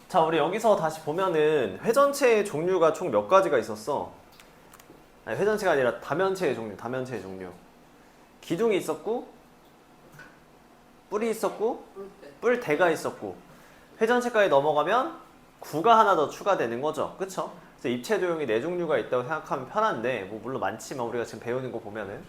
자, 우리 여기서 다시 보면은 회전체의 종류가 총 몇 가지가 있었어? 아니, 회전체가 아니라 다면체의 종류. 기둥이 있었고, 뿔이 있었고, 뿔대가 있었고, 회전체까지 넘어가면 구가 하나 더 추가되는 거죠. 그쵸? 그래서 입체 도형이 4종류가 있다고 생각하면 편한데, 뭐 물론 많지만 우리가 지금 배우는 거 보면은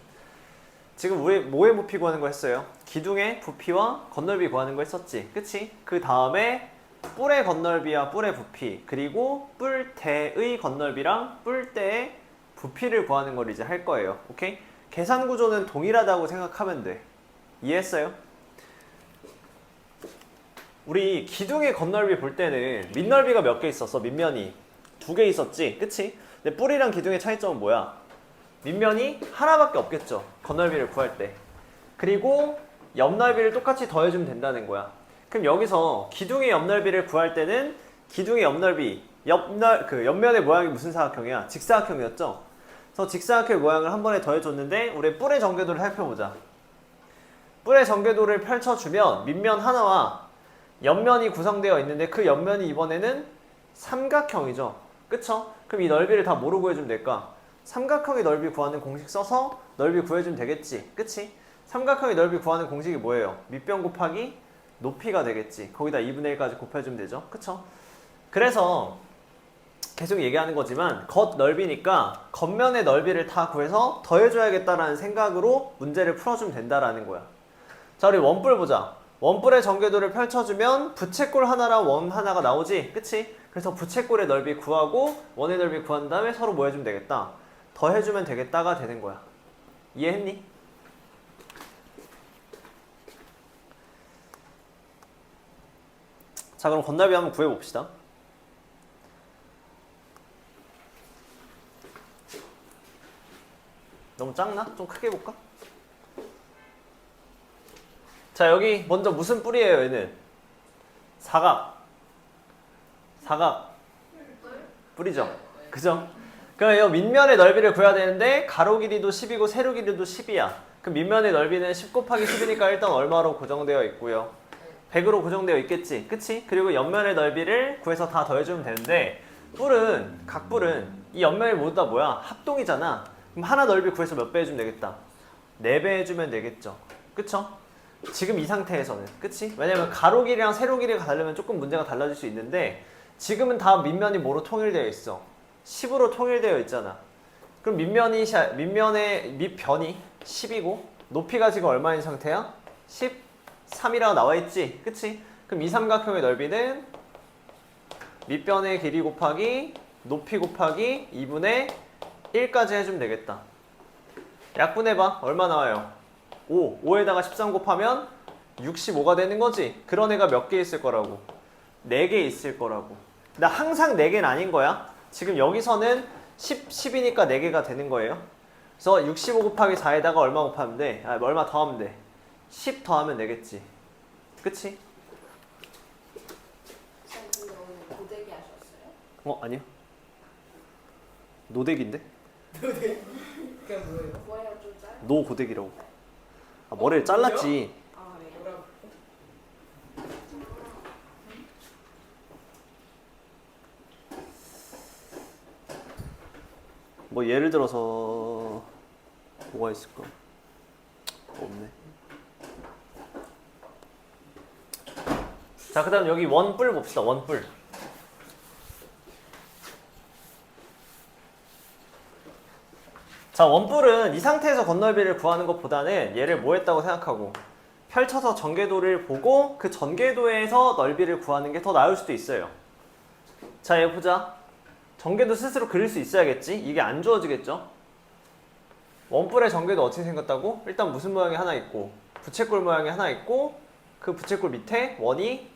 지금 우리 뭐의 부피 구하는 거 했어요? 기둥의 부피와 건널비 구하는 거 했었지. 그치? 그 다음에 뿔의 건널비와 뿔의 부피, 그리고 뿔대의 건널비랑 뿔대의 부피를 구하는 걸 이제 할 거예요. 오케이? 계산 구조는 동일하다고 생각하면 돼. 이해했어요? 우리 기둥의 건널비 볼 때는 밑넓이가 몇 개 있었어? 밑면이 2개 있었지? 그치? 근데 뿔이랑 기둥의 차이점은 뭐야? 밑면이 하나밖에 없겠죠. 건널비를 구할 때. 그리고 옆넓이를 똑같이 더해주면 된다는 거야. 그럼 여기서 기둥의 옆넓이를 구할 때는 기둥의 옆넓이, 옆면의 모양이 무슨 사각형이야? 직사각형이었죠? 그래서 직사각형 모양을 한 번에 더해줬는데 우리 뿔의 전개도를 살펴보자. 뿔의 전개도를 펼쳐주면 밑면 하나와 옆면이 구성되어 있는데 그 옆면이 이번에는 삼각형이죠. 그쵸? 그럼 이 넓이를 다 뭐로 구해주면 될까? 삼각형의 넓이 구하는 공식 써서 넓이 구해주면 되겠지. 그치? 삼각형의 넓이 구하는 공식이 뭐예요? 밑변 곱하기 높이가 되겠지. 거기다 2분의 1까지 곱해주면 되죠. 그쵸? 그래서 계속 얘기하는 거지만 겉 넓이니까 겉면의 넓이를 다 구해서 더해줘야겠다라는 생각으로 문제를 풀어주면 된다라는 거야. 자, 우리 원뿔 보자. 원뿔의 전개도를 펼쳐주면 부채꼴 하나랑 원 하나가 나오지? 그치? 그래서 부채꼴의 넓이 구하고 원의 넓이 구한 다음에 서로 뭐 해주면 되겠다? 더해주면 되겠다가 되는 거야. 이해했니? 자, 그럼 건널비 한번 구해봅시다. 너무 작나? 좀 크게 해볼까? 자, 여기 먼저 무슨 뿔이에요, 얘는? 사각 뿔이죠. 그죠? 그럼 이 밑면의 넓이를 구해야 되는데 가로 길이도 10이고 세로 길이도 10이야. 그럼 밑면의 넓이는 10 곱하기 10이니까 일단 얼마로 고정되어 있고요? 100으로 고정되어 있겠지. 그치? 그리고 옆면의 넓이를 구해서 다 더해주면 되는데 각뿔은 이 옆면이 모두 다 뭐야? 합동이잖아. 그럼 하나 넓이 구해서 몇 배 해주면 되겠다? 4배 해주면 되겠죠. 그쵸? 지금 이 상태에서는. 그치? 왜냐면 가로 길이랑 세로 길이가 다르면 조금 문제가 달라질 수 있는데 지금은 다 밑면이 뭐로 통일되어 있어? 10으로 통일되어 있잖아. 그럼 밑면의 밑변이 10이고 높이가 지금 얼마인 상태야? 13이라고 나와있지? 그치? 그럼 이 삼각형의 넓이는 밑변의 길이 곱하기 높이 곱하기 2분의 1까지 해주면 되겠다. 약분해봐. 얼마 나와요? 5에다가 13 곱하면 65가 되는 거지? 그런 애가 몇 개 있을 거라고? 4개 있을 거라고. 근데 항상 4개는 아닌 거야. 지금 여기서는 10이니까 4개가 되는 거예요. 그래서 65 곱하기 4에다가 얼마 곱하면 돼? 얼마 더하면 돼? 10 더하면 되겠지. 그치? 근데 오늘 고데기 하셨어요? 아니요. 노덱인데? 그게 뭐예요? 뭐예요? 좀 짧아? 노고데기라고. 머리를 잘랐지. 아, 네. 뭐라고? 뭐 예를 들어서 뭐가 있을까? 없네. 자, 그 다음 여기 원뿔 봅시다. 원뿔. 자, 원뿔은 이 상태에서 건널비를 구하는 것보다는 얘를 뭐 했다고 생각하고 펼쳐서 전개도를 보고 그 전개도에서 넓이를 구하는 게 더 나을 수도 있어요. 자, 얘 보자. 전개도 스스로 그릴 수 있어야겠지? 이게 안 주어지겠죠? 원뿔의 전개도 어떻게 생겼다고? 일단 무슨 모양이 하나 있고 부채꼴 모양이 하나 있고 그 부채꼴 밑에 원이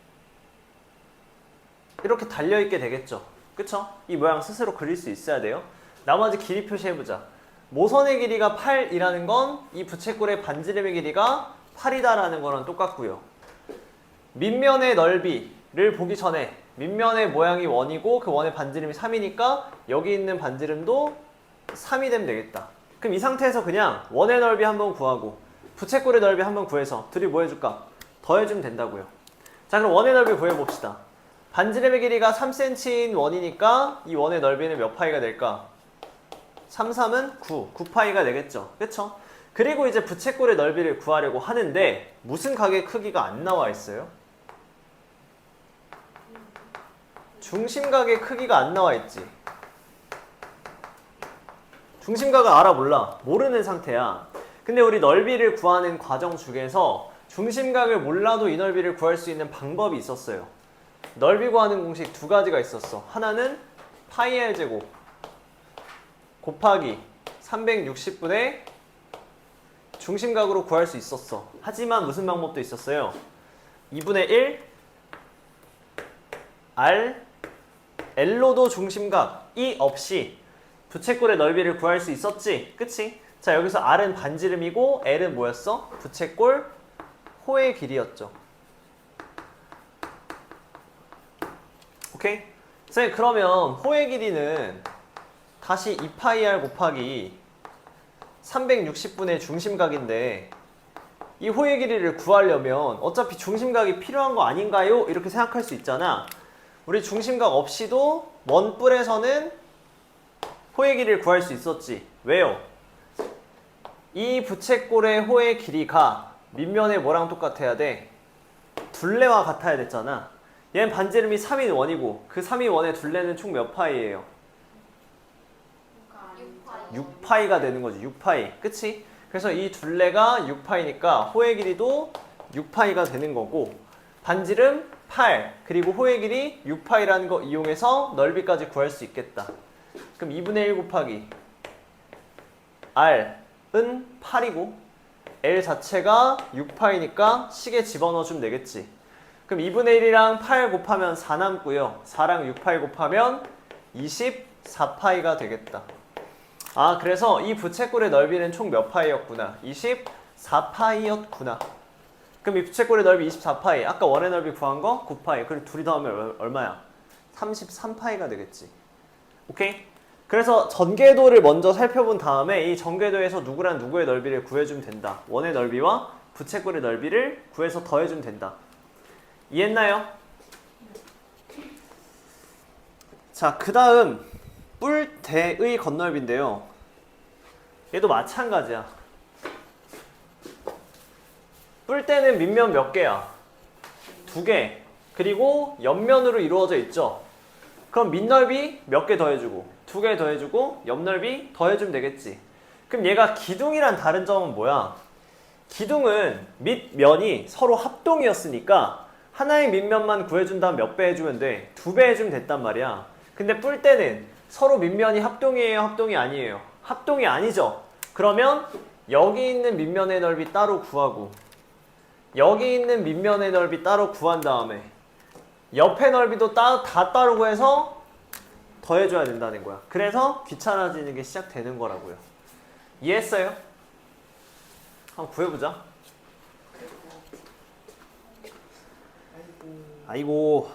이렇게 달려있게 되겠죠? 그쵸? 이 모양 스스로 그릴 수 있어야 돼요. 나머지 길이 표시해보자. 모선의 길이가 8이라는 건 이 부채꼴의 반지름의 길이가 8이다라는 거랑 똑같고요. 밑면의 넓이를 보기 전에 밑면의 모양이 원이고 그 원의 반지름이 3이니까 여기 있는 반지름도 3이 되면 되겠다. 그럼 이 상태에서 그냥 원의 넓이 한번 구하고 부채꼴의 넓이 한번 구해서 둘이 뭐 해줄까? 더해주면 된다고요. 자, 그럼 원의 넓이 구해봅시다. 반지름의 길이가 3cm인 원이니까 이 원의 넓이는 몇 파이가 될까? 3, 3은 9. 9파이가 되겠죠. 그쵸? 그리고 이제 부채꼴의 넓이를 구하려고 하는데 무슨 각의 크기가 안 나와 있어요? 중심각의 크기가 안 나와 있지. 중심각을 알아 몰라? 모르는 상태야. 근데 우리 넓이를 구하는 과정 중에서 중심각을 몰라도 이 넓이를 구할 수 있는 방법이 있었어요. 넓이 구하는 공식 두 가지가 있었어. 하나는 파이 r 제곱 곱하기 360분의 중심각으로 구할 수 있었어. 하지만 무슨 방법도 있었어요? 2분의 1 r L로도 중심각이 없이 부채꼴의 넓이를 구할 수 있었지. 그치? 자, 여기서 R은 반지름이고 L은 뭐였어? 부채꼴 호의 길이였죠. 오케이? 선생님, 그러면 호의 길이는 다시 2파이r 곱하기 360분의 중심각인데 이 호의 길이를 구하려면 어차피 중심각이 필요한 거 아닌가요? 이렇게 생각할 수 있잖아. 우리 중심각 없이도 먼 뿔에서는 호의 길이를 구할 수 있었지. 왜요? 이 부채꼴의 호의 길이가 밑면에 뭐랑 똑같아야 돼? 둘레와 같아야 됐잖아. 얘는 반지름이 3인 원이고 그 3인 원의 둘레는 총 몇 파이예요? 6파이가 되는 거지. 6파이. 그치? 그래서 이 둘레가 6파이니까 호의 길이도 6파이가 되는 거고 반지름 8 그리고 호의 길이 6파이라는 거 이용해서 넓이까지 구할 수 있겠다. 그럼 2분의 1 곱하기 R은 8이고 L 자체가 6파이니까 식에 집어넣어주면 되겠지. 그럼 2분의 1이랑 8 곱하면 4 남고요. 4랑 6파이 곱하면 24파이가 되겠다. 아, 그래서 이 부채꼴의 넓이는 총 몇 파이였구나. 24파이였구나. 그럼 이 부채꼴의 넓이 24파이. 아까 원의 넓이 구한 거 9파이. 그리고 둘이 더하면 얼마야? 33파이가 되겠지. 오케이? 그래서 전궤도를 먼저 살펴본 다음에 이 전궤도에서 누구랑 누구의 넓이를 구해주면 된다. 원의 넓이와 부채꼴의 넓이를 구해서 더해주면 된다. 이해했나요? 자, 그 다음 뿔대의 건널비인데요. 얘도 마찬가지야. 뿔대는 밑면 몇 개야? 2개. 그리고 옆면으로 이루어져 있죠. 그럼 밑넓이 몇 개 더해주고 2개 더해주고 옆넓이 더해주면 되겠지. 그럼 얘가 기둥이란 다른 점은 뭐야? 기둥은 밑면이 서로 합동이었으니까 하나의 밑면만 구해준다면 몇 배 해주면 돼? 2배 해주면 됐단 말이야. 근데 뿔대는 서로 밑면이 합동이에요? 합동이 아니에요? 합동이 아니죠? 그러면 여기 있는 밑면의 넓이 따로 구하고 여기 있는 밑면의 넓이 따로 구한 다음에 옆의 넓이도 다 따로 구해서 더해줘야 된다는 거야. 그래서 귀찮아지는 게 시작되는 거라고요. 이해했어요? 한번 구해보자. 아이고.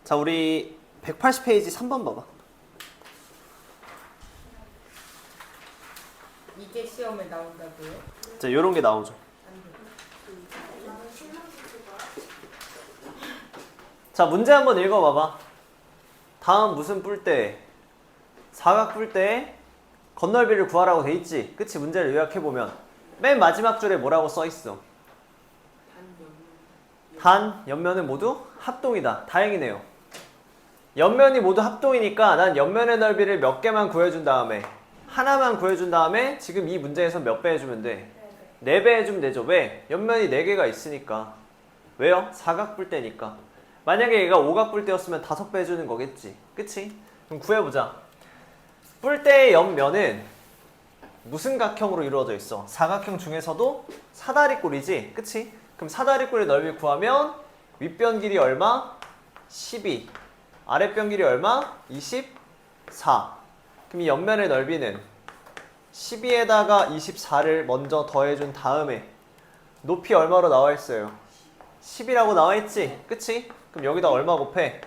자, 우리 180페이지 3번 봐봐. 이게 시험에 나온다고요? 자, 요런 게 나오죠. 자, 문제 한번 읽어봐봐. 다음 무슨 뿔대? 사각 뿔대에 건널비를 구하라고 돼 있지. 그치? 문제를 요약해보면 맨 마지막 줄에 뭐라고 써있어? 단, 옆면은 모두 합동이다. 다행이네요. 옆면이 모두 합동이니까 난 옆면의 넓이를 몇 개만 구해준 다음에 하나만 구해준 다음에 지금 이 문제에서 몇 배 해주면 돼? 4배 해주면 되죠. 왜? 옆면이 4개가 있으니까. 왜요? 사각뿔대니까. 만약에 얘가 오각뿔대였으면 5배 해주는 거겠지. 그치? 그럼 구해보자. 뿔대의 옆면은 무슨 각형으로 이루어져 있어? 사각형 중에서도 사다리꼴이지. 그치? 그럼 사다리꼴의 넓이 구하면 윗변 길이 얼마? 12. 아랫변 길이 얼마? 24. 그럼 이 옆면의 넓이는 12에다가 24를 먼저 더해준 다음에 높이 얼마로 나와 있어요? 10이라고 나와 있지? 그치? 그럼 여기다 얼마 곱해?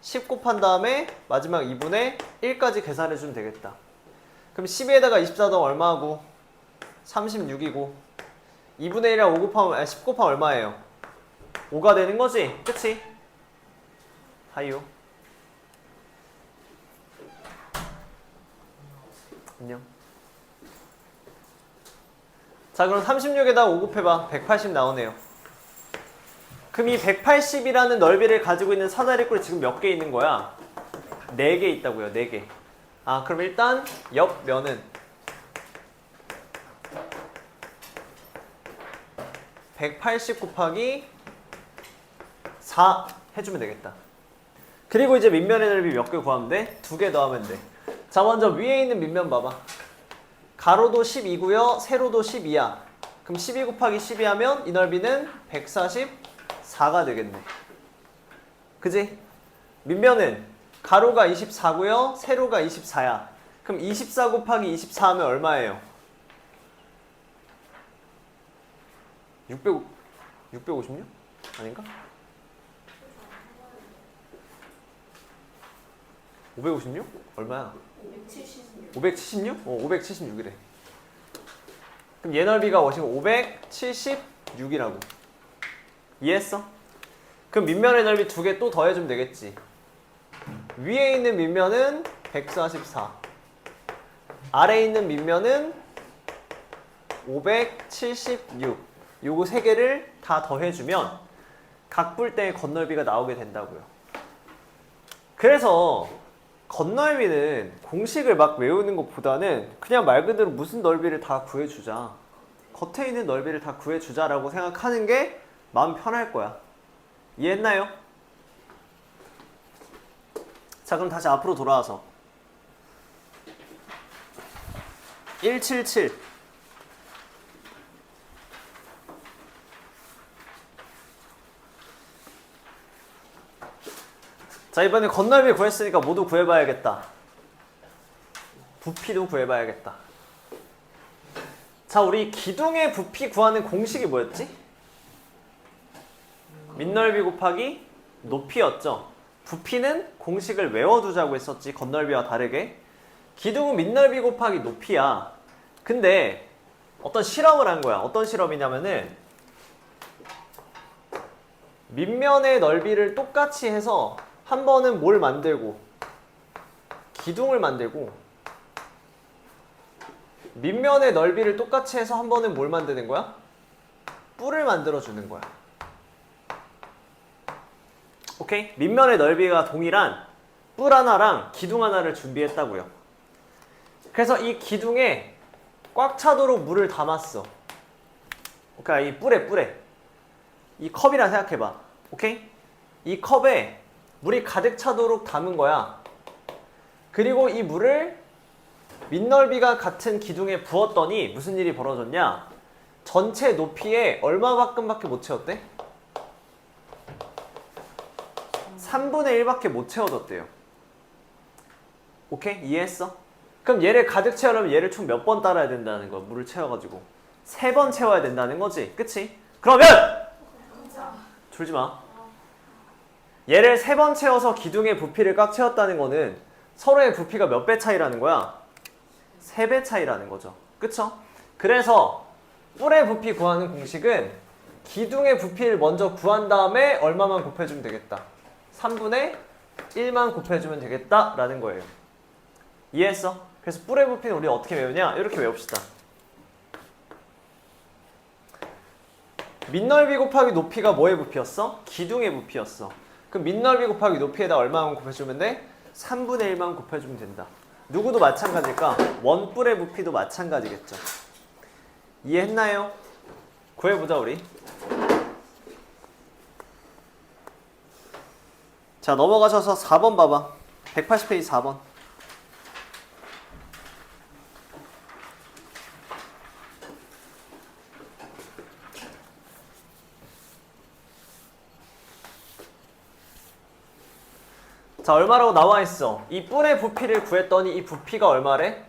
10 곱한 다음에 마지막 2분의 1까지 계산해주면 되겠다. 그럼 12에다가 24 더하면 얼마하고? 36이고 2분의 1이랑 5 곱하면 10 곱하면 얼마예요? 5가 되는 거지? 그치? 하이요. 안녕. 자, 그럼 36에다 5 곱해봐. 180 나오네요. 그럼 이 180이라는 넓이를 가지고 있는 사다리꼴이 지금 몇 개 있는 거야? 4개 있다고요. 4개. 아, 그럼 일단 옆면은 180 곱하기 4 해주면 되겠다. 그리고 이제 밑면의 넓이 몇 개 구하면 돼? 2개 더하면 돼. 자, 먼저 위에 있는 밑면 봐봐. 가로도 12고요. 세로도 12야. 그럼 12 곱하기 12 하면 이 넓이는 144가 되겠네. 그지? 밑면은 가로가 24고요. 세로가 24야. 그럼 24 곱하기 24 하면 얼마예요? 656? 아닌가? 556? 얼마야? 576. 576? 576이래. 그럼 얘 넓이가 지금 576이라고. 이해했어? 그럼 밑면의 넓이 2개 또 더해주면 되겠지. 위에 있는 밑면은 144. 아래에 있는 밑면은 576. 요거 3개를 다 더해주면 각불대의 겉넓이가 나오게 된다고요. 그래서 겉넓이는 공식을 막 외우는 것보다는 그냥 말 그대로 무슨 넓이를 다 구해주자. 겉에 있는 넓이를 다 구해주자라고 생각하는 게 마음 편할 거야. 이해했나요? 자, 그럼 다시 앞으로 돌아와서 177. 자, 이번에 겉넓이 구했으니까 모두 구해봐야겠다. 부피도 구해봐야겠다. 자, 우리 기둥의 부피 구하는 공식이 뭐였지? 밑넓이 곱하기 높이였죠. 부피는 공식을 외워두자고 했었지. 겉넓이와 다르게. 기둥은 밑넓이 곱하기 높이야. 근데 어떤 실험을 한 거야. 어떤 실험이냐면은 밑면의 넓이를 똑같이 해서 한 번은 뭘 만들고 기둥을 만들고 밑면의 넓이를 똑같이 해서 한 번은 뭘 만드는 거야? 뿔을 만들어 주는 거야. 오케이? 밑면의 넓이가 동일한 뿔 하나랑 기둥 하나를 준비했다고요. 그래서 이 기둥에 꽉 차도록 물을 담았어. 오케이? 이 뿔에 이 컵이라 생각해봐. 오케이? 이 컵에 물이 가득 차도록 담은 거야. 그리고 이 물을 밑넓이가 같은 기둥에 부었더니 무슨 일이 벌어졌냐? 전체 높이에 얼마만큼밖에 못 채웠대? 3분의 1밖에 못 채워졌대요. 오케이? 이해했어? 그럼 얘를 가득 채우려면 얘를 총 몇 번 따라야 된다는 거야? 물을 채워가지고 3번 채워야 된다는 거지. 그치? 그러면! 졸지 마. 얘를 3번 채워서 기둥의 부피를 꽉 채웠다는 거는 서로의 부피가 몇 배 차이라는 거야? 3배 차이라는 거죠. 그쵸? 그래서 뿔의 부피 구하는 공식은 기둥의 부피를 먼저 구한 다음에 얼마만 곱해주면 되겠다. 3분의 1만 곱해주면 되겠다 라는 거예요. 이해했어? 그래서 뿔의 부피는 우리 어떻게 외우냐? 이렇게 외웁시다. 밑넓이 곱하기 높이가 뭐의 부피였어? 기둥의 부피였어. 그럼 밑넓이 곱하기 높이에다 얼마만 곱해주면 돼? 3분의 1만 곱해주면 된다. 누구도 마찬가지일까? 원뿔의 부피도 마찬가지겠죠. 이해했나요? 구해보자 우리. 자, 넘어가셔서 4번 봐봐. 180페이지 4번. 자, 얼마라고 나와 있어? 이 뿔의 부피를 구했더니 이 부피가 얼마래?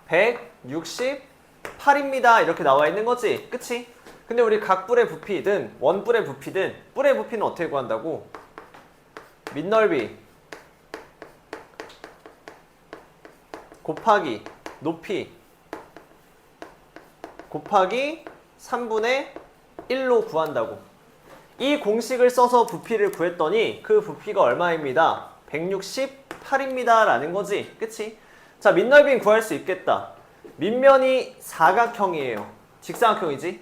168입니다. 이렇게 나와 있는 거지. 그치? 근데 우리 각 뿔의 부피든 원뿔의 부피든 뿔의 부피는 어떻게 구한다고? 밑넓이 곱하기 높이 곱하기 3분의 1로 구한다고. 이 공식을 써서 부피를 구했더니 그 부피가 얼마입니다. 168입니다 라는 거지. 그치? 자, 밑넓이는 구할 수 있겠다. 밑면이 사각형이에요. 직사각형이지?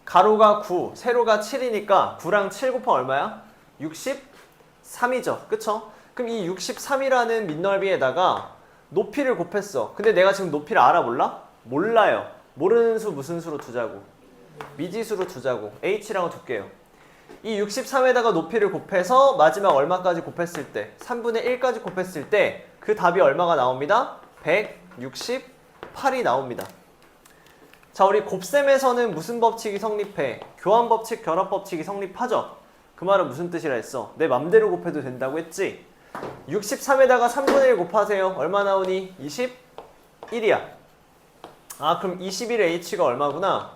가로가 9, 세로가 7이니까 9랑 7 곱하면 얼마야? 63이죠. 그쵸? 그럼 이 63이라는 밑넓이에다가 높이를 곱했어. 근데 내가 지금 높이를 알아 몰라? 몰라요. 모르는 수 무슨 수로 두자고? 미지수로 두자고. h라고 둘게요. 이 63에다가 높이를 곱해서 마지막 얼마까지 곱했을 때? 3분의 1까지 곱했을 때 그 답이 얼마가 나옵니다? 168이 나옵니다. 자, 우리 곱셈에서는 무슨 법칙이 성립해? 교환법칙, 결합법칙이 성립하죠? 그 말은 무슨 뜻이라 했어? 내 맘대로 곱해도 된다고 했지? 63에다가 3분의 1 곱하세요. 얼마 나오니? 21이야. 아, 그럼 21의 h가 얼마구나?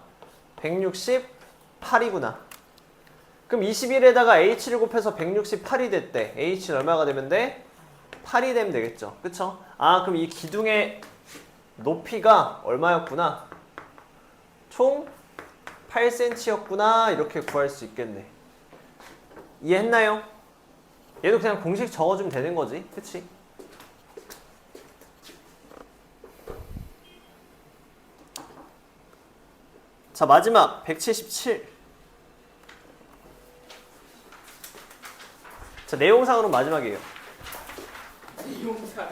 168이구나. 그럼 21에다가 h를 곱해서 168이 됐대. h는 얼마가 되면 돼? 8이 되면 되겠죠. 그쵸? 아, 그럼 이 기둥의 높이가 얼마였구나? 총 8cm였구나. 이렇게 구할 수 있겠네. 이해했나요? 얘도 그냥 공식 적어주면 되는 거지. 그치? 자, 마지막 177. 자, 내용상으로 마지막이에요. 이용사.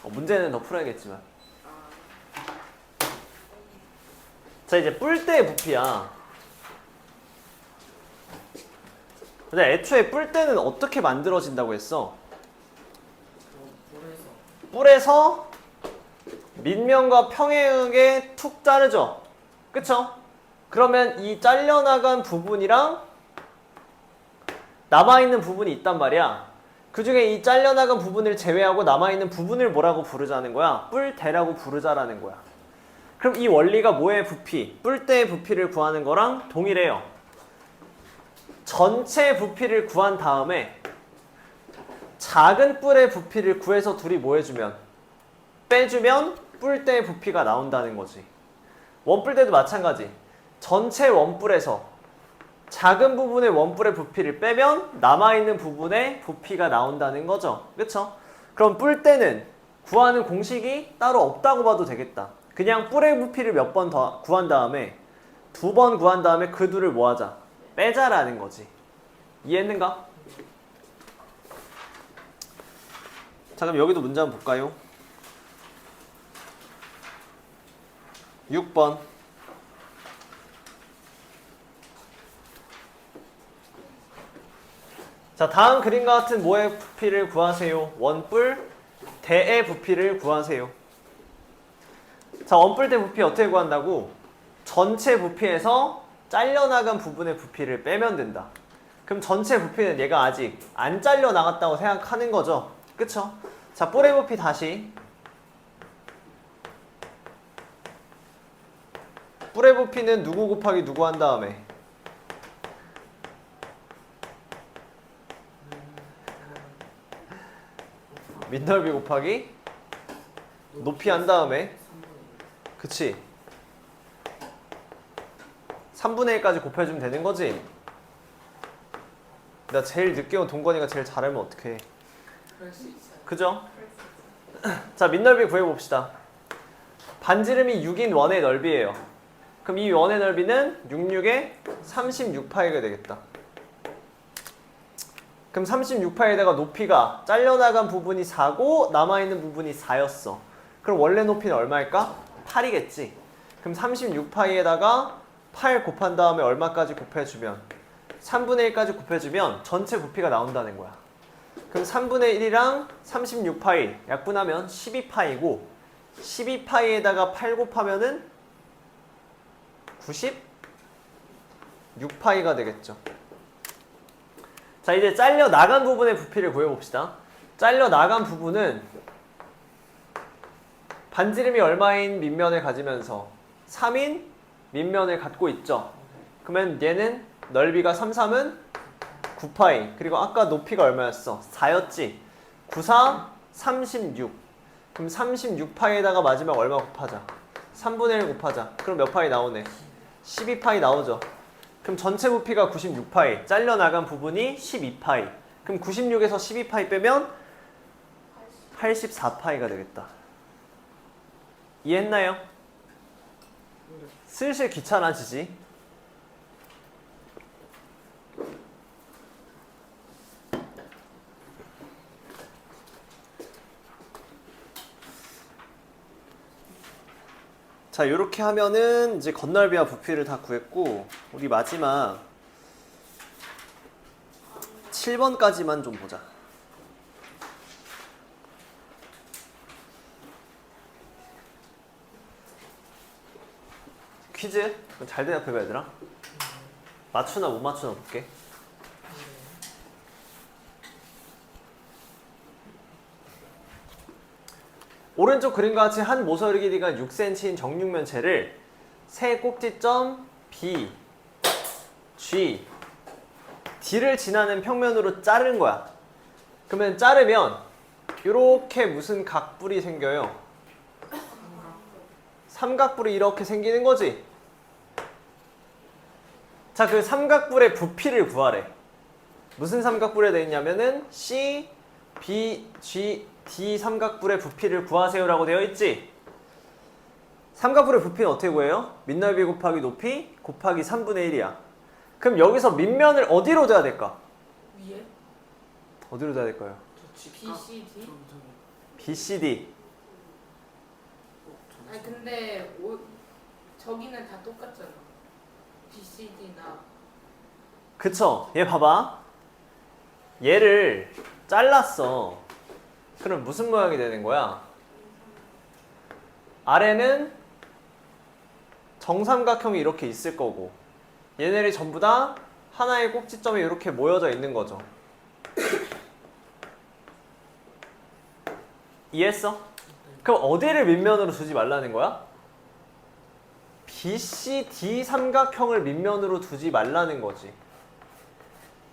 문제는 더 풀어야겠지만. 자, 이제 뿔대의 부피야. 근데 애초에 뿔대는 어떻게 만들어진다고 했어? 뿔에서 밑면과 평행하게 툭 자르죠. 그쵸? 그러면 이 잘려나간 부분이랑 남아있는 부분이 있단 말이야. 그 중에 이 잘려나간 부분을 제외하고 남아있는 부분을 뭐라고 부르자는 거야? 뿔대라고 부르자라는 거야. 그럼 이 원리가 뭐의 부피? 뿔대의 부피를 구하는 거랑 동일해요. 전체 부피를 구한 다음에 작은 뿔의 부피를 구해서 둘이 뭐 해주면? 빼주면 뿔대의 부피가 나온다는 거지. 원뿔대도 마찬가지. 전체 원뿔에서 작은 부분의 원뿔의 부피를 빼면 남아있는 부분의 부피가 나온다는 거죠. 그쵸? 그럼 뿔대는 구하는 공식이 따로 없다고 봐도 되겠다. 그냥 뿔의 부피를 몇 번 더 구한 다음에 2번 구한 다음에 그 둘을 뭐 하자? 빼자라는 거지. 이해했는가? 자, 그럼 여기도 문제 한번 볼까요? 6번. 자, 다음 그림과 같은 뭐의 부피를 구하세요? 원뿔 대의 부피를 구하세요. 자, 원뿔 대 부피 어떻게 구한다고? 전체 부피에서 잘려나간 부분의 부피를 빼면 된다. 그럼 전체 부피는 얘가 아직 안 잘려나갔다고 생각하는 거죠. 그쵸? 자, 뿔의 부피 다시. 뿔의 부피는 누구 곱하기 누구 한 다음에 밑넓이 곱하기 높이 한 다음에 그치? 3분의 1까지 곱해주면 되는 거지? 나 제일 늦게 온 동건이가 제일 잘하면 어떡해. 그럴 수 있어요. 그죠? 자, 밑넓이 구해봅시다. 반지름이 6인 원의 넓이에요. 그럼 이 원의 넓이는 66에 36파이가 되겠다. 그럼 36파이에다가 높이가 잘려나간 부분이 4고 남아있는 부분이 4였어. 그럼 원래 높이는 얼마일까? 8이겠지. 그럼 36파이에다가 8 곱한 다음에 얼마까지 곱해주면 3분의 1까지 곱해주면 전체 부피가 나온다는 거야. 그럼 3분의 1이랑 36파이 약분하면 12파이고 12파이에다가 8 곱하면은 96파이가 되겠죠. 자, 이제 잘려 나간 부분의 부피를 구해봅시다. 잘려 나간 부분은 반지름이 얼마인 밑면을 가지면서 3인 밑면을 갖고 있죠. 그러면 얘는 넓이가 33은 9파이. 그리고 아까 높이가 얼마였어? 4였지. 9, 4, 36. 그럼 36파이에다가 마지막 얼마 곱하자? 3분의 1 곱하자. 그럼 몇 파이 나오네? 12파이 나오죠. 그럼 전체 부피가 96파이, 잘려나간 부분이 12파이. 그럼 96에서 12파이 빼면 84파이가 되겠다. 이해했나요? 슬슬 귀찮아지지? 자, 이렇게 하면은 이제 건널비와 부피를 다 구했고, 우리 마지막 7번까지만 좀 보자. 퀴즈? 잘 대답해봐, 얘들아. 맞추나 못 맞추나 볼게. 오른쪽 그림과 같이 한 모서리 길이가 6cm인 정육면체를 세 꼭지점 B, G, D를 지나는 평면으로 자른 거야. 그러면 자르면 이렇게 무슨 각뿔이 생겨요? 삼각뿔이 이렇게 생기는 거지. 자, 그 삼각뿔의 부피를 구하래. 무슨 삼각뿔에 되어 있냐면은 C, B, G, D 삼각뿔의 부피를 구하세요라고 되어 있지. 삼각뿔의 부피는 어떻게 구해요? 밑넓이 곱하기 높이 곱하기 3분의 1이야. 그럼 여기서 밑면을 어디로 둬야 될까? 위에? 어디로 둬야 될까요? BCD? BCD. 아니 근데 저기는 다 똑같잖아. BCD나. 그쵸? 얘 봐봐. 얘를 잘랐어. 그럼 무슨 모양이 되는 거야? 아래는 정삼각형이 이렇게 있을 거고, 얘네들이 전부 다 하나의 꼭지점에 이렇게 모여져 있는 거죠. 이해했어? 그럼 어디를 밑면으로 두지 말라는 거야? BCD 삼각형을 밑면으로 두지 말라는 거지.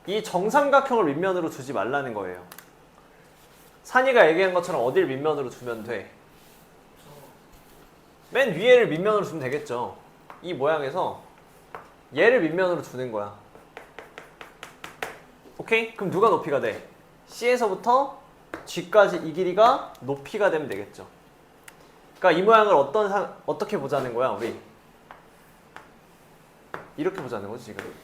이 정삼각형을 밑면으로 두지 말라는 거예요. 산이가 얘기한 것처럼 어딜 밑면으로 두면 돼? 맨 위에를 밑면으로 두면 되겠죠. 이 모양에서 얘를 밑면으로 두는 거야. 오케이? 그럼 누가 높이가 돼? C에서부터 G까지 이 길이가 높이가 되면 되겠죠. 그러니까 이 모양을 어떻게 보자는 거야, 우리? 이렇게 보자는 거지, 지금.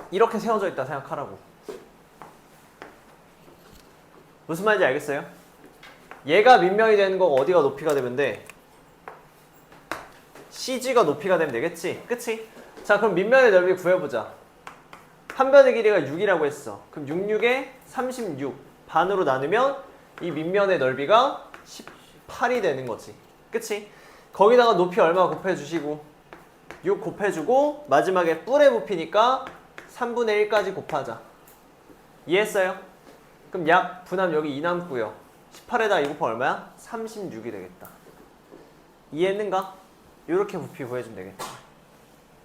이렇게 세워져 있다 생각하라고. 무슨 말인지 알겠어요? 얘가 밑면이 되는 거고 어디가 높이가 되면 돼? CG가 높이가 되면 되겠지? 그치? 자, 그럼 밑면의 넓이 구해보자. 한 변의 길이가 6이라고 했어. 그럼 66에 36 반으로 나누면 이 밑면의 넓이가 18이 되는 거지. 그치? 거기다가 높이 얼마 곱해주시고 6 곱해주고 마지막에 뿔의 부피니까 3분의 1까지 곱하자. 이해했어요? 그럼 약 분함 여기 2 남고요. 18에다 2 곱하면 얼마야? 36이 되겠다. 이해했는가? 이렇게 부피 구해주면 되겠다.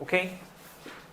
오케이?